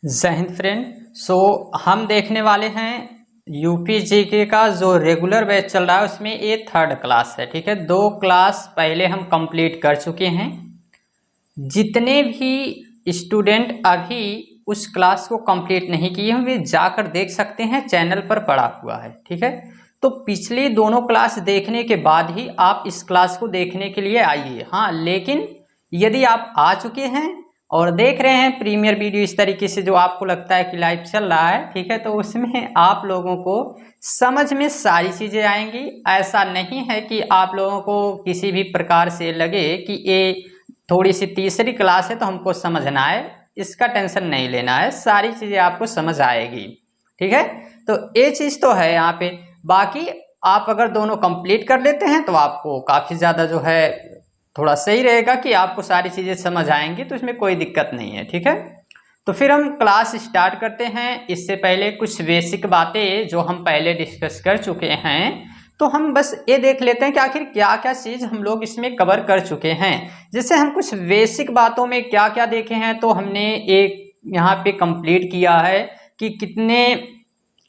जय हिंद फ्रेंड। हम देखने वाले हैं यूपी जीके का जो रेगुलर बैच चल रहा है उसमें ये थर्ड क्लास है। ठीक है, 2 क्लास पहले हम कंप्लीट कर चुके हैं। जितने भी स्टूडेंट अभी उस क्लास को कंप्लीट नहीं किए हैं वे जाकर देख सकते हैं, चैनल पर पड़ा हुआ है। ठीक है, तो पिछली दोनों क्लास देखने के बाद ही आप इस क्लास को देखने के लिए आइए। हाँ, लेकिन यदि आप आ चुके हैं और देख रहे हैं प्रीमियर वीडियो इस तरीके से जो आपको लगता है कि लाइव चल रहा है, ठीक है, तो उसमें आप लोगों को समझ में सारी चीज़ें आएंगी। ऐसा नहीं है कि आप लोगों को किसी भी प्रकार से लगे कि ये थोड़ी सी तीसरी क्लास है तो हमको समझना है, इसका टेंशन नहीं लेना है, सारी चीज़ें आपको समझ आएगी। ठीक है, तो ये चीज़ तो है यहाँ पे। बाकी आप अगर दोनों कंप्लीट कर लेते हैं तो आपको काफ़ी ज़्यादा जो है थोड़ा सही रहेगा कि आपको सारी चीज़ें समझ आएंगी, तो इसमें कोई दिक्कत नहीं है। ठीक है, तो फिर हम क्लास स्टार्ट करते हैं। इससे पहले कुछ बेसिक बातें जो हम पहले डिस्कस कर चुके हैं, तो हम बस ये देख लेते हैं कि आखिर क्या क्या चीज़ हम लोग इसमें कवर कर चुके हैं। जैसे हम कुछ बेसिक बातों में क्या क्या देखे हैं, तो हमने एक यहाँ पे कंप्लीट किया है कि कितने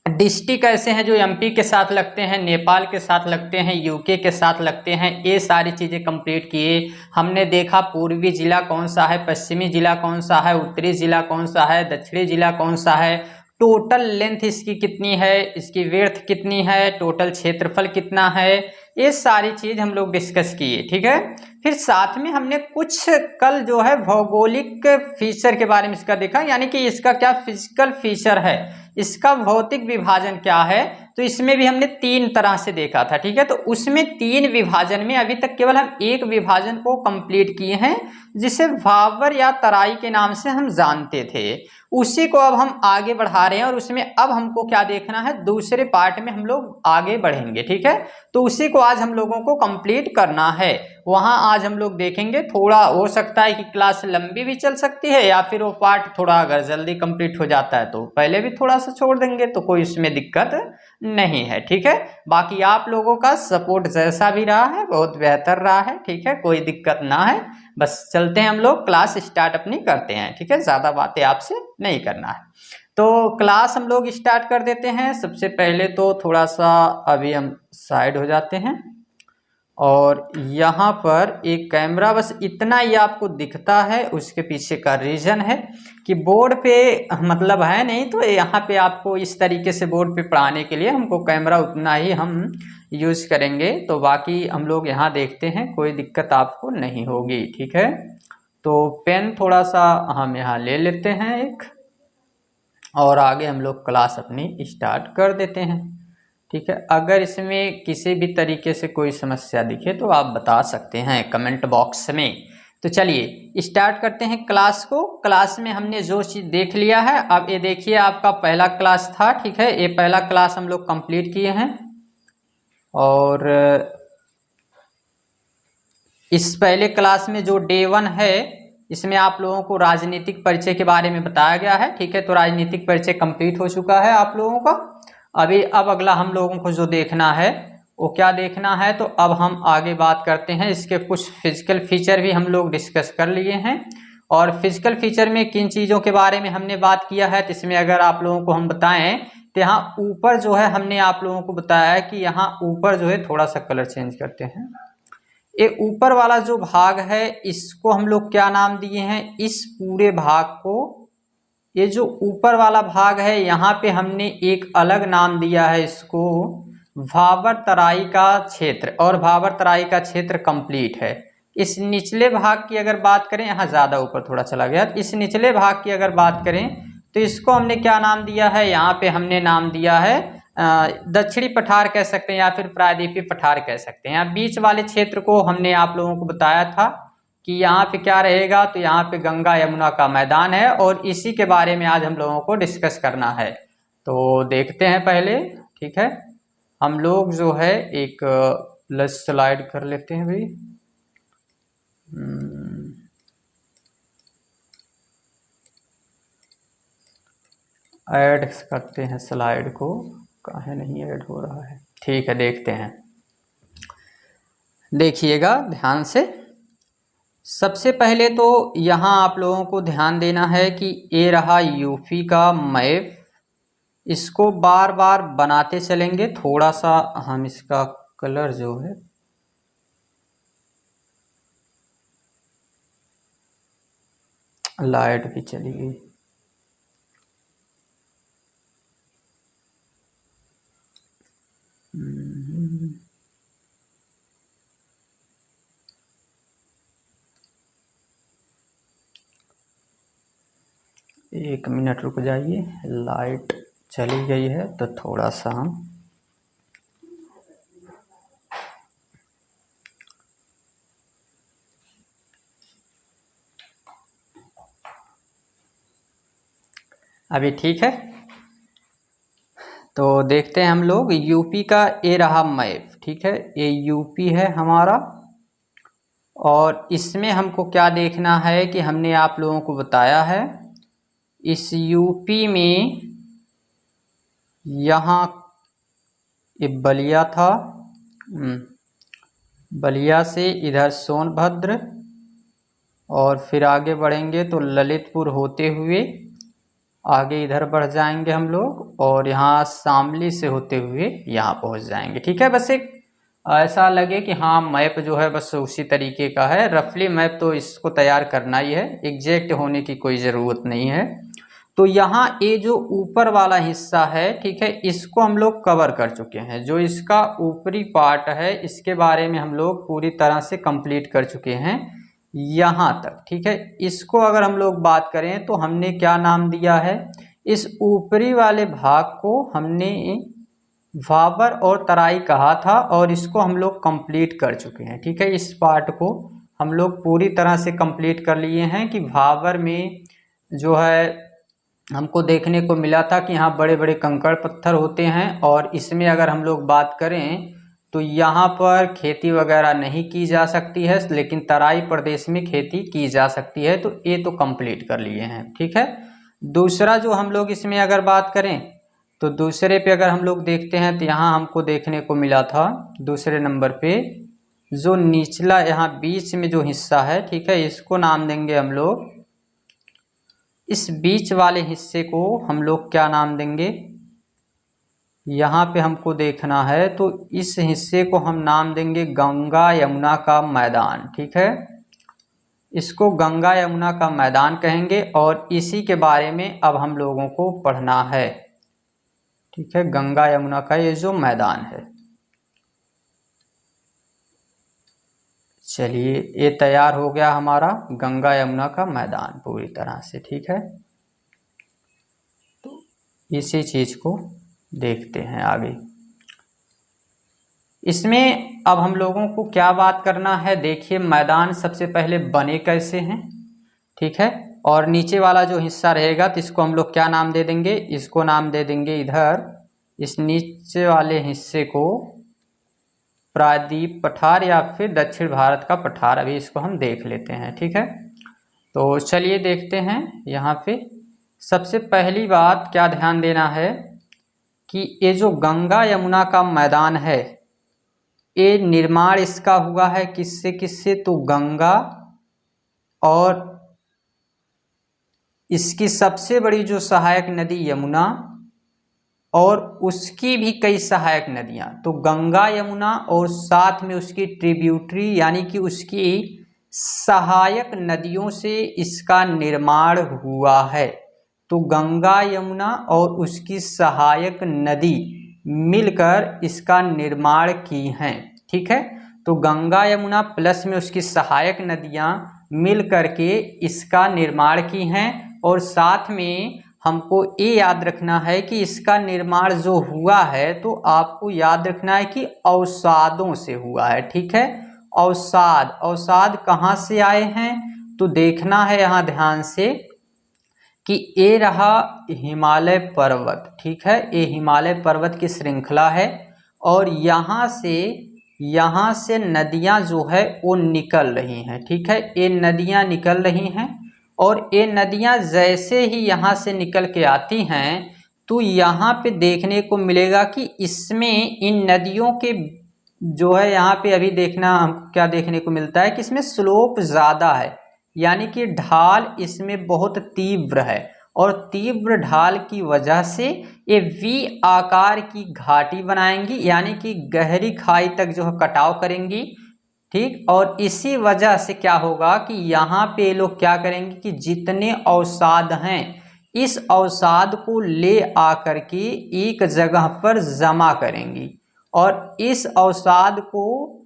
डिस्ट्रिक्ट ऐसे हैं जो एमपी के साथ लगते हैं, नेपाल के साथ लगते हैं, यूके के साथ लगते हैं। ये सारी चीज़ें कंप्लीट किए। हमने देखा पूर्वी जिला कौन सा है, पश्चिमी जिला कौन सा है, उत्तरी जिला कौन सा है, दक्षिणी जिला कौन सा है, टोटल लेंथ इसकी कितनी है, इसकी विड्थ कितनी है, टोटल क्षेत्रफल कितना है, ये सारी चीज़ हम लोग डिस्कस किए। ठीक है, फिर साथ में हमने कुछ कल जो है भौगोलिक फीचर के बारे में इसका देखा, यानी कि इसका क्या फिजिकल फीचर है, इसका भौतिक विभाजन क्या है। तो इसमें भी हमने 3 तरह से देखा था। ठीक है, तो उसमें 3 विभाजन में अभी तक केवल हम एक विभाजन को कंप्लीट किए हैं, जिसे भावर या तराई के नाम से हम जानते थे। उसी को अब हम आगे बढ़ा रहे हैं और उसमें अब हमको क्या देखना है, दूसरे पार्ट में हम लोग आगे बढ़ेंगे। ठीक है, तो उसी को आज हम लोगों को कंप्लीट करना है। वहां आज हम लोग देखेंगे। थोड़ा हो सकता है कि क्लास लंबी भी चल सकती है, या फिर वो पार्ट थोड़ा अगर जल्दी कंप्लीट हो जाता है तो पहले भी थोड़ा सा छोड़ देंगे, तो कोई इसमें दिक्कत नहीं है। ठीक है, बाकी आप लोगों का सपोर्ट जैसा भी रहा है बहुत बेहतर रहा है। ठीक है, कोई दिक्कत ना है। बस चलते हैं, हम लोग क्लास स्टार्ट अपनी करते हैं। ठीक है, ज़्यादा बातें आपसे नहीं करना है, तो क्लास हम लोग स्टार्ट कर देते हैं। सबसे पहले तो थोड़ा सा अभी हम साइड हो जाते हैं और यहाँ पर एक कैमरा, बस इतना ही आपको दिखता है। उसके पीछे का रीज़न है कि बोर्ड पे मतलब है नहीं, तो यहाँ पे आपको इस तरीके से बोर्ड पे पढ़ाने के लिए हमको कैमरा उतना ही हम यूज़ करेंगे। तो बाकी हम लोग यहाँ देखते हैं, कोई दिक्कत आपको नहीं होगी। ठीक है, तो पेन थोड़ा सा हम यहाँ ले लेते हैं एक, और आगे हम लोग क्लास अपनी स्टार्ट कर देते हैं। ठीक है, अगर इसमें किसी भी तरीके से कोई समस्या दिखे तो आप बता सकते हैं कमेंट बॉक्स में। तो चलिए स्टार्ट करते हैं क्लास को। क्लास में हमने जो चीज़ देख लिया है, अब ये देखिए आपका पहला क्लास था। ठीक है, ये पहला क्लास हम लोग कंप्लीट किए हैं, और इस पहले क्लास में जो डे 1 है, इसमें आप लोगों को राजनीतिक परिचय के बारे में बताया गया है। ठीक है, तो राजनीतिक परिचय कंप्लीट हो चुका है आप लोगों का। अब अगला हम लोगों को जो देखना है वो क्या देखना है, तो अब हम आगे बात करते हैं। इसके कुछ फिजिकल फीचर भी हम लोग डिस्कस कर लिए हैं, और फिजिकल फीचर में किन चीज़ों के बारे में हमने बात किया है, तो इसमें अगर आप लोगों को हम बताएं तो यहाँ ऊपर जो है हमने आप लोगों को बताया है कि यहाँ ऊपर जो है, थोड़ा सा कलर चेंज करते हैं। ये ऊपर वाला जो भाग है इसको हम लोग क्या नाम दिए हैं, इस पूरे भाग को, ये जो ऊपर वाला भाग है यहाँ पे हमने एक अलग नाम दिया है इसको भाबर तराई का क्षेत्र, और भाबर तराई का क्षेत्र कंप्लीट है। इस निचले भाग की अगर बात करें, यहाँ ज़्यादा ऊपर थोड़ा चला गया, इस निचले भाग की अगर बात करें तो इसको हमने क्या नाम दिया है, यहाँ पे हमने नाम दिया है दक्षिणी पठार कह सकते हैं, या फिर प्रायद्वीपीय पठार कह सकते हैं। यहाँ बीच वाले क्षेत्र को हमने आप लोगों को बताया था कि यहाँ पे क्या रहेगा, तो यहाँ पे गंगा यमुना का मैदान है, और इसी के बारे में आज हम लोगों को डिस्कस करना है। तो देखते हैं पहले। ठीक है, हम लोग जो है एक प्लस स्लाइड कर लेते हैं भाई। ऐड करते हैं स्लाइड को, काहे नहीं ऐड हो रहा है। ठीक है, देखते हैं, देखिएगा ध्यान से। सबसे पहले तो यहाँ आप लोगों को ध्यान देना है कि ये रहा यूपी का मैप। इसको बार बार बनाते चलेंगे। थोड़ा सा हम इसका कलर जो है लाइट भी चली गई। एक मिनट रुक जाइए, लाइट चली गई है तो थोड़ा सा हम अभी ठीक है। तो देखते हैं हम लोग यूपी का ये रहा मैप, ठीक है, ये यूपी है हमारा। और इसमें हमको क्या देखना है कि हमने आप लोगों को बताया है इस यूपी में यहाँ ये बलिया था, बलिया से इधर सोनभद्र और फिर आगे बढ़ेंगे तो ललितपुर होते हुए आगे इधर बढ़ जाएंगे हम लोग और यहाँ शामली से होते हुए यहाँ पहुँच जाएंगे। ठीक है, बस एक ऐसा लगे कि हाँ मैप जो है बस उसी तरीके का है। रफली मैप तो इसको तैयार करना ही है, एग्जैक्ट होने की कोई ज़रूरत नहीं है। तो यहाँ ये जो ऊपर वाला हिस्सा है, ठीक है, इसको हम लोग कवर कर चुके हैं। जो इसका ऊपरी पार्ट है इसके बारे में हम लोग पूरी तरह से कंप्लीट कर चुके हैं यहाँ तक। ठीक है, इसको अगर हम लोग बात करें तो हमने क्या नाम दिया है, इस ऊपरी वाले भाग को हमने भाबर और तराई कहा था और इसको हम लोग कंप्लीट कर चुके हैं। ठीक है, इस पार्ट को हम लोग पूरी तरह से कंप्लीट कर लिए हैं कि भाबर में जो है हमको देखने को मिला था कि यहाँ बड़े बड़े कंकड़ पत्थर होते हैं और इसमें अगर हम लोग बात करें तो यहाँ पर खेती वगैरह नहीं की जा सकती है, लेकिन तराई प्रदेश में खेती की जा सकती है। तो ये तो कंप्लीट कर लिए हैं। ठीक है, दूसरा जो हम लोग इसमें अगर बात करें तो दूसरे पे अगर हम लोग देखते हैं तो यहाँ हमको देखने को मिला था दूसरे नंबर पे जो निचला यहाँ बीच में जो हिस्सा है, ठीक है, इसको नाम देंगे हम लोग, इस बीच वाले हिस्से को हम लोग क्या नाम देंगे, यहाँ पे हमको देखना है तो इस हिस्से को हम नाम देंगे गंगा यमुना का मैदान। ठीक है, इसको गंगा यमुना का मैदान कहेंगे और इसी के बारे में अब हम लोगों को पढ़ना है। ठीक है, गंगा यमुना का ये जो मैदान है। चलिए, ये तैयार हो गया हमारा गंगा यमुना का मैदान पूरी तरह से। ठीक है, तो इसी चीज को देखते हैं आगे। इसमें अब हम लोगों को क्या बात करना है, देखिए मैदान सबसे पहले बने कैसे हैं। ठीक है, और नीचे वाला जो हिस्सा रहेगा तो इसको हम लोग क्या नाम दे देंगे, इसको नाम दे देंगे इधर इस नीचे वाले हिस्से को प्रायद्वीप पठार या फिर दक्षिण भारत का पठार, अभी इसको हम देख लेते हैं। ठीक है, तो चलिए देखते हैं। यहाँ पे सबसे पहली बात क्या ध्यान देना है कि ये जो गंगा यमुना का मैदान है ये निर्माण इसका हुआ है किससे किससे, तो गंगा और इसकी सबसे बड़ी जो सहायक नदी यमुना और उसकी भी कई सहायक नदियां, तो गंगा यमुना और साथ में उसकी ट्रिब्यूटरी यानी कि उसकी सहायक नदियों से इसका निर्माण हुआ है। तो गंगा यमुना और उसकी सहायक नदी मिलकर इसका निर्माण की हैं। ठीक है, तो गंगा यमुना प्लस में उसकी सहायक नदियां मिल करके इसका निर्माण की हैं। और साथ में हमको ये याद रखना है कि इसका निर्माण जो हुआ है तो आपको याद रखना है कि अवसादों से हुआ है। ठीक है, अवसाद, अवसाद कहाँ से आए हैं तो देखना है यहाँ ध्यान से कि ये रहा हिमालय पर्वत। ठीक है, ये हिमालय पर्वत की श्रृंखला है और यहाँ से नदियाँ जो है वो निकल रही हैं। ठीक है, ये नदियाँ निकल रही हैं और ये नदियाँ जैसे ही यहाँ से निकल के आती हैं तो यहाँ पे देखने को मिलेगा कि इसमें इन नदियों के जो है यहाँ पे अभी देखना हमको क्या देखने को मिलता है कि इसमें स्लोप ज़्यादा है, यानी कि ढाल इसमें बहुत तीव्र है और तीव्र ढाल की वजह से ये वी आकार की घाटी बनाएंगी, यानी कि गहरी खाई तक जो है कटाव करेंगी। ठीक, और इसी वजह से क्या होगा कि यहाँ पे लोग क्या करेंगे कि जितने अवसाद हैं इस अवसाद को ले आकर के एक जगह पर जमा करेंगी और इस अवसाद को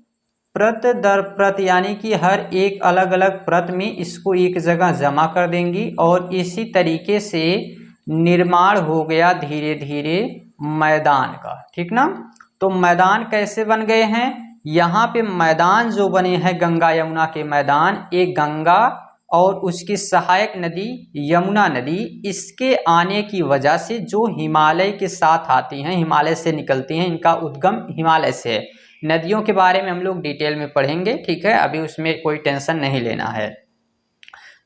प्रत दर प्रत यानी कि हर एक अलग अलग प्रत में इसको एक जगह जमा कर देंगी और इसी तरीके से निर्माण हो गया धीरे धीरे मैदान का। ठीक ना, तो मैदान कैसे बन गए हैं, यहाँ पे मैदान जो बने हैं गंगा यमुना के मैदान, एक गंगा और उसकी सहायक नदी यमुना नदी, इसके आने की वजह से जो हिमालय के साथ आती हैं, हिमालय से निकलती हैं, इनका उद्गम हिमालय से है। नदियों के बारे में हम लोग डिटेल में पढ़ेंगे, ठीक है, अभी उसमें कोई टेंशन नहीं लेना है।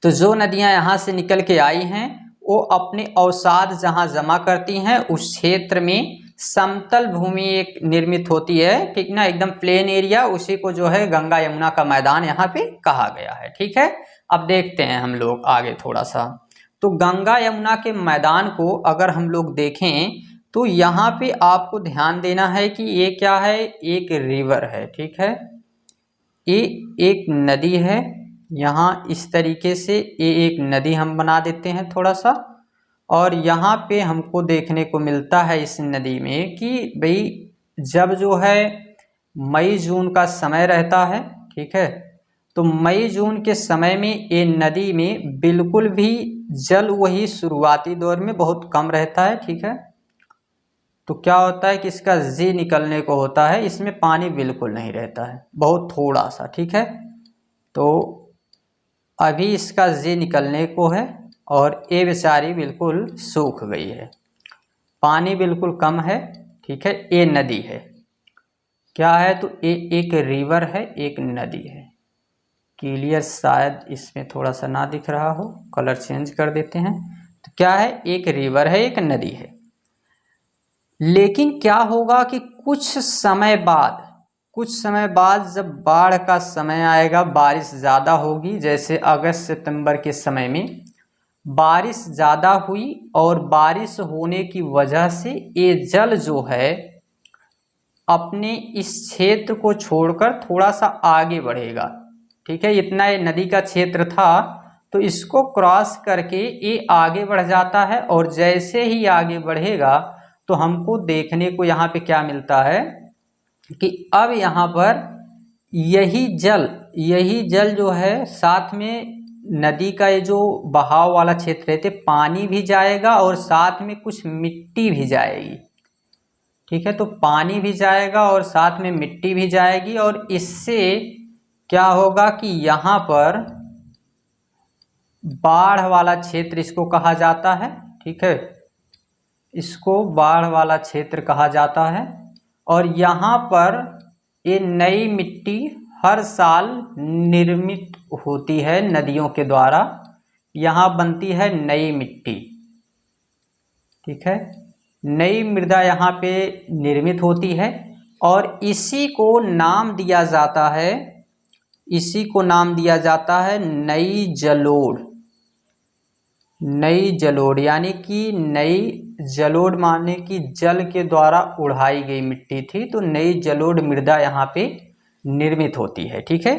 तो जो नदियां यहाँ से निकल के आई हैं वो अपने अवसाद जहाँ जमा करती हैं उस क्षेत्र में समतल भूमि एक निर्मित होती है, ठीक ना, एकदम प्लेन एरिया, उसी को जो है गंगा यमुना का मैदान यहाँ पे कहा गया है। ठीक है, अब देखते हैं हम लोग आगे थोड़ा सा। तो गंगा यमुना के मैदान को अगर हम लोग देखें तो यहाँ पे आपको ध्यान देना है कि ये क्या है, एक रिवर है। ठीक है, ये एक नदी है, यहाँ इस तरीके से ये एक नदी हम बना देते हैं थोड़ा सा, और यहाँ पे हमको देखने को मिलता है इस नदी में कि भाई जब जो है मई जून का समय रहता है, ठीक है, तो मई जून के समय में ये नदी में बिल्कुल भी जल वही शुरुआती दौर में बहुत कम रहता है। ठीक है, तो क्या होता है कि इसका जी निकलने को होता है, इसमें पानी बिल्कुल नहीं रहता है, बहुत थोड़ा सा। ठीक है, तो अभी इसका जी निकलने को है और ये बेचारी बिल्कुल सूख गई है, पानी बिल्कुल कम है। ठीक है, ये नदी है, क्या है, तो ये एक रिवर है, एक नदी है। क्लियर शायद इसमें थोड़ा सा ना दिख रहा हो, कलर चेंज कर देते हैं। तो क्या है, एक रिवर है, एक नदी है। लेकिन क्या होगा कि कुछ समय बाद जब बाढ़ का समय आएगा, बारिश ज़्यादा होगी, जैसे अगस्त सितंबर के समय में बारिश ज़्यादा हुई और बारिश होने की वजह से ये जल जो है अपने इस क्षेत्र को छोड़कर थोड़ा सा आगे बढ़ेगा। ठीक है, इतना ये नदी का क्षेत्र था, तो इसको क्रॉस करके ये आगे बढ़ जाता है और जैसे ही आगे बढ़ेगा तो हमको देखने को यहाँ पे क्या मिलता है कि अब यहाँ पर यही जल जो है साथ में नदी का ये जो बहाव वाला क्षेत्र रहते पानी भी जाएगा और साथ में कुछ मिट्टी भी जाएगी। ठीक है, तो पानी भी जाएगा और साथ में मिट्टी भी जाएगी और इससे क्या होगा कि यहाँ पर बाढ़ वाला क्षेत्र इसको कहा जाता है। ठीक है, इसको बाढ़ वाला क्षेत्र कहा जाता है और यहाँ पर ये नई मिट्टी हर साल निर्मित होती है नदियों के द्वारा, यहाँ बनती है नई मिट्टी। ठीक है, नई मृदा यहाँ पे निर्मित होती है और इसी को नाम दिया जाता है नई जलोढ़। नई जलोढ़ यानी कि नई जलोढ़ माने कि जल के द्वारा उड़ाई गई मिट्टी थी, तो नई जलोढ़ मृदा यहाँ पे निर्मित होती है। ठीक है,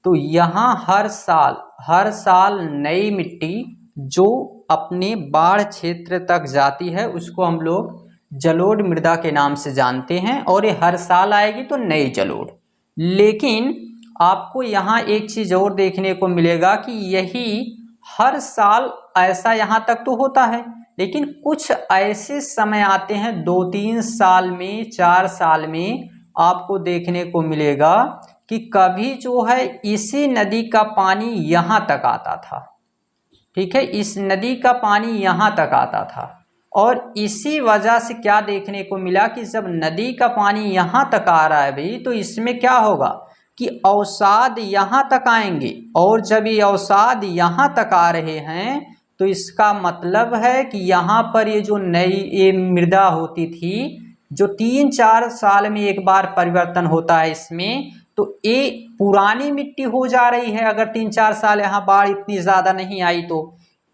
तो यहाँ हर साल नई मिट्टी जो अपने बाढ़ क्षेत्र तक जाती है उसको हम लोग जलोढ़ मृदा के नाम से जानते हैं और ये हर साल आएगी तो नई जलोढ़। लेकिन आपको यहाँ एक चीज़ और देखने को मिलेगा कि यही हर साल ऐसा यहाँ तक तो होता है, लेकिन कुछ ऐसे समय आते हैं 2-3 साल में 4 साल में आपको देखने को मिलेगा कि कभी जो है इसी नदी का पानी यहाँ तक आता था। ठीक है, इस नदी का पानी यहाँ तक आता था और इसी वजह से क्या देखने को मिला कि जब नदी का पानी यहाँ तक आ रहा है भाई, तो इसमें क्या होगा कि अवसाद यहाँ तक आएंगे और जब ये अवसाद यहाँ तक आ रहे हैं तो इसका मतलब है कि यहाँ पर ये जो नई ये मृदा होती थी जो 3-4 साल में एक बार परिवर्तन होता है इसमें, तो ये पुरानी मिट्टी हो जा रही है अगर 3-4 साल यहाँ बाढ़ इतनी ज़्यादा नहीं आई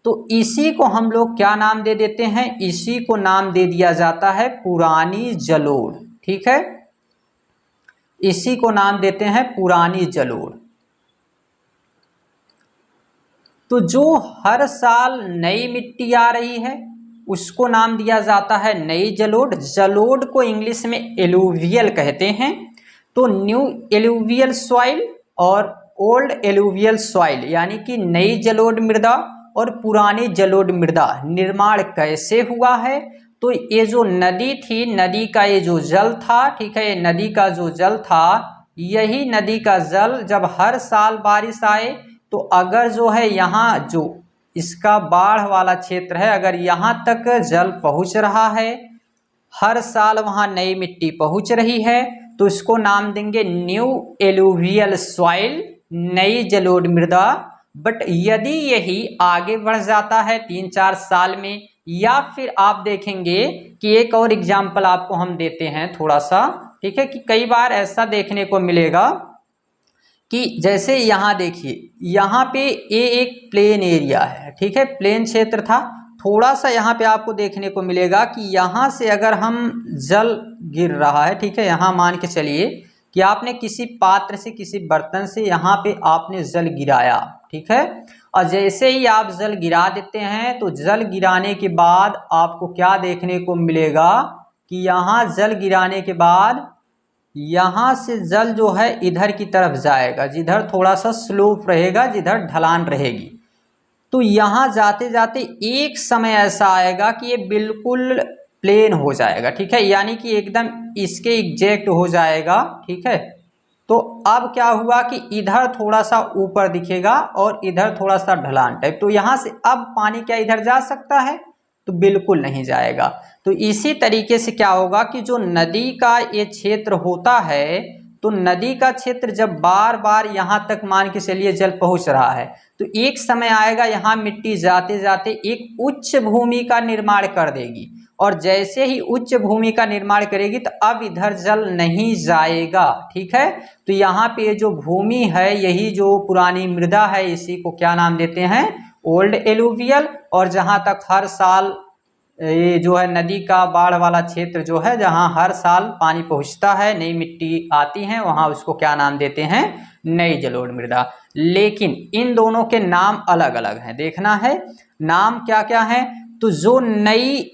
तो इसी को हम लोग क्या नाम दे देते हैं, इसी को नाम दे दिया जाता है पुरानी जलोढ़। ठीक है, इसी को नाम देते हैं पुरानी जलोढ़। तो जो हर साल नई मिट्टी आ रही है उसको नाम दिया जाता है नई जलोढ़। जलोढ़ को इंग्लिश में एलुवियल कहते हैं। तो न्यू एलुवियल सॉइल और ओल्ड एलुवियल सॉइल यानी कि नई जलोढ़ मृदा और पुरानी जलोढ़ मृदा निर्माण कैसे हुआ है, तो ये जो नदी थी, नदी का ये जो जल था, ठीक है, ये नदी का जो जल था, यही नदी का जल जब हर साल बारिश आए तो अगर जो है यहाँ जो इसका बाढ़ वाला क्षेत्र है, अगर यहाँ तक जल पहुँच रहा है, हर साल वहाँ नई मिट्टी पहुँच रही है, तो इसको नाम देंगे न्यू एलुवियल सॉइल, नई जलोढ़ मृदा। बट यदि यही आगे बढ़ जाता है 3-4 साल में, या फिर आप देखेंगे कि एक और एग्जाम्पल आपको हम देते हैं थोड़ा सा, ठीक है, कि कई बार ऐसा देखने को मिलेगा कि जैसे यहाँ देखिए, यहाँ पे ये एक प्लेन एरिया है, ठीक है, प्लेन क्षेत्र था। थोड़ा सा यहाँ पे आपको देखने को मिलेगा कि यहाँ से अगर हम जल गिर रहा है, ठीक है, यहाँ मान के चलिए कि आपने किसी पात्र से, किसी बर्तन से यहाँ पे आपने जल गिराया, ठीक है, और जैसे ही आप जल गिरा देते हैं तो जल गिराने के बाद आपको क्या देखने को मिलेगा कि यहाँ जल गिराने के बाद यहाँ से जल जो है इधर की तरफ जाएगा, जिधर थोड़ा सा स्लोप रहेगा, जिधर ढलान रहेगी। तो यहाँ जाते जाते एक समय ऐसा आएगा कि ये बिल्कुल प्लेन हो जाएगा, ठीक है, यानी कि एकदम इसके एग्जैक्ट हो जाएगा, ठीक है। तो अब क्या हुआ कि इधर थोड़ा सा ऊपर दिखेगा और इधर थोड़ा सा ढलान टाइप, तो यहाँ से अब पानी क्या इधर जा सकता है, तो बिल्कुल नहीं जाएगा। तो इसी तरीके से क्या होगा कि जो नदी का ये क्षेत्र होता है, तो नदी का क्षेत्र जब बार बार यहाँ तक मान के चलिए जल पहुँच रहा है, तो एक समय आएगा यहाँ मिट्टी जाते जाते एक उच्च भूमि का निर्माण कर देगी, और जैसे ही उच्च भूमि का निर्माण करेगी तो अब इधर जल नहीं जाएगा, ठीक है। तो यहाँ पे जो भूमि है, यही जो पुरानी मृदा है, इसी को क्या नाम देते हैं, ओल्ड एलुवियल। और जहाँ तक हर साल ये जो है नदी का बाढ़ वाला क्षेत्र जो है, जहाँ हर साल पानी पहुँचता है, नई मिट्टी आती है, वहाँ उसको क्या नाम देते हैं, नई जलोढ़ मृदा। लेकिन इन दोनों के नाम अलग अलग हैं, देखना है नाम क्या क्या है। तो जो नई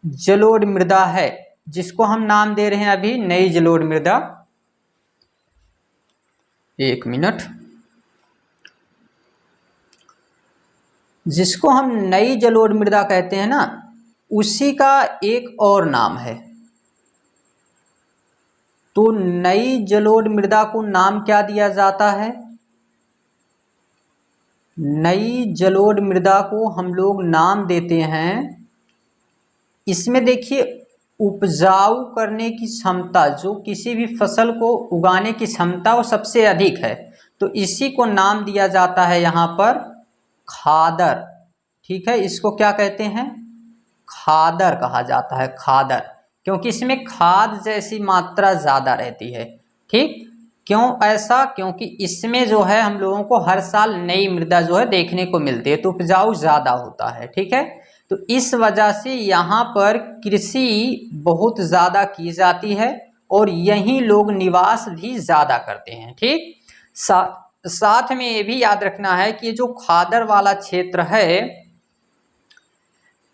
जलोढ़ मृदा है, जिसको हम नाम दे रहे हैं अभी नई जलोढ़ मृदा, एक मिनट, जिसको हम नई जलोढ़ मृदा कहते हैं ना, उसी का एक और नाम है। तो नई जलोढ़ मृदा को नाम क्या दिया जाता है, नई जलोढ़ मृदा को हम लोग नाम देते हैं, इसमें देखिए उपजाऊ करने की क्षमता, जो किसी भी फसल को उगाने की क्षमता वो सबसे अधिक है, तो इसी को नाम दिया जाता है यहाँ पर खादर, ठीक है। इसको क्या कहते हैं, खादर कहा जाता है, खादर, क्योंकि इसमें खाद जैसी मात्रा ज़्यादा रहती है, ठीक। क्यों ऐसा, क्योंकि इसमें जो है हम लोगों को हर साल नई मृदा जो है देखने को मिलती है, तो उपजाऊ ज़्यादा होता है, ठीक है। तो इस वजह से यहाँ पर कृषि बहुत ज़्यादा की जाती है और यहीं लोग निवास भी ज़्यादा करते हैं, ठीक। साथ में ये भी याद रखना है कि जो खादर वाला क्षेत्र है,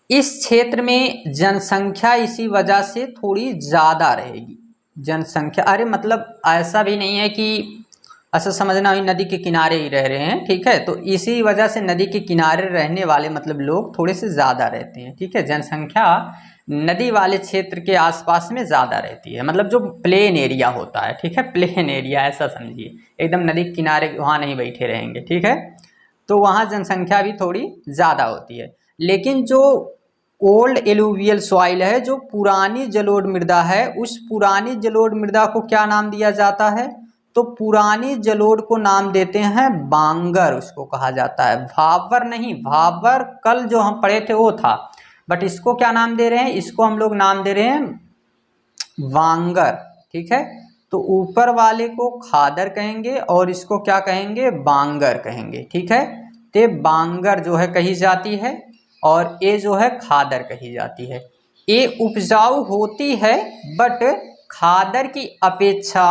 इस क्षेत्र में जनसंख्या इसी वजह से थोड़ी ज़्यादा रहेगी, जनसंख्या, अरे मतलब ऐसा भी नहीं है कि ऐसा समझना ही नदी के किनारे ही रह रहे हैं, ठीक है। तो इसी वजह से नदी के किनारे रहने वाले मतलब लोग थोड़े से ज़्यादा रहते हैं, ठीक है, जनसंख्या नदी वाले क्षेत्र के आसपास में ज़्यादा रहती है, मतलब जो प्लेन एरिया होता है, ठीक है, प्लेन एरिया ऐसा समझिए, एकदम नदी के किनारे वहाँ नहीं बैठे रहेंगे, ठीक है, तो वहाँ जनसंख्या भी थोड़ी ज़्यादा होती है। लेकिन जो ओल्ड एलुवियल सॉइल है, जो पुरानी जलोढ़ मृदा है, उस पुरानी जलोढ़ मृदा को क्या नाम दिया जाता है, तो पुरानी जलोढ़ को नाम देते हैं बांगर, उसको कहा जाता है, भाबर नहीं, भाबर कल जो हम पढ़े थे वो था, बट इसको क्या नाम दे रहे हैं, इसको हम लोग नाम दे रहे हैं वांगर, ठीक है। तो ऊपर वाले को खादर कहेंगे और इसको क्या कहेंगे, बांगर कहेंगे, ठीक है। तो बांगर जो है कही जाती है और ये जो है खादर कही जाती है। ये उपजाऊ होती है बट खादर की अपेक्षा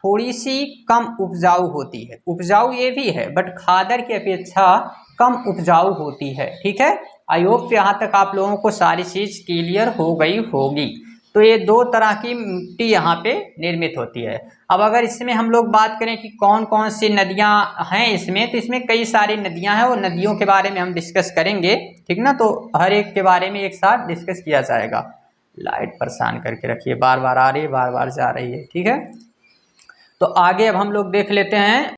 थोड़ी सी कम उपजाऊ होती है। उपजाऊ ये भी है बट खादर की अपेक्षा कम उपजाऊ होती है, ठीक है। आई होप यहाँ तक आप लोगों को सारी चीज क्लियर हो गई होगी। तो ये दो तरह की मिट्टी यहाँ पे निर्मित होती है। अब अगर इसमें हम लोग बात करें कि कौन कौन सी नदियां हैं इसमें, तो इसमें कई सारी नदियां हैं और नदियों के बारे में हम डिस्कस करेंगे, ठीक ना। तो हर एक के बारे में एक साथ डिस्कस किया जाएगा। लाइट परेशान करके रखिए, बार बार आ रही है बार बार जा रही है, ठीक है। तो आगे अब हम लोग देख लेते हैं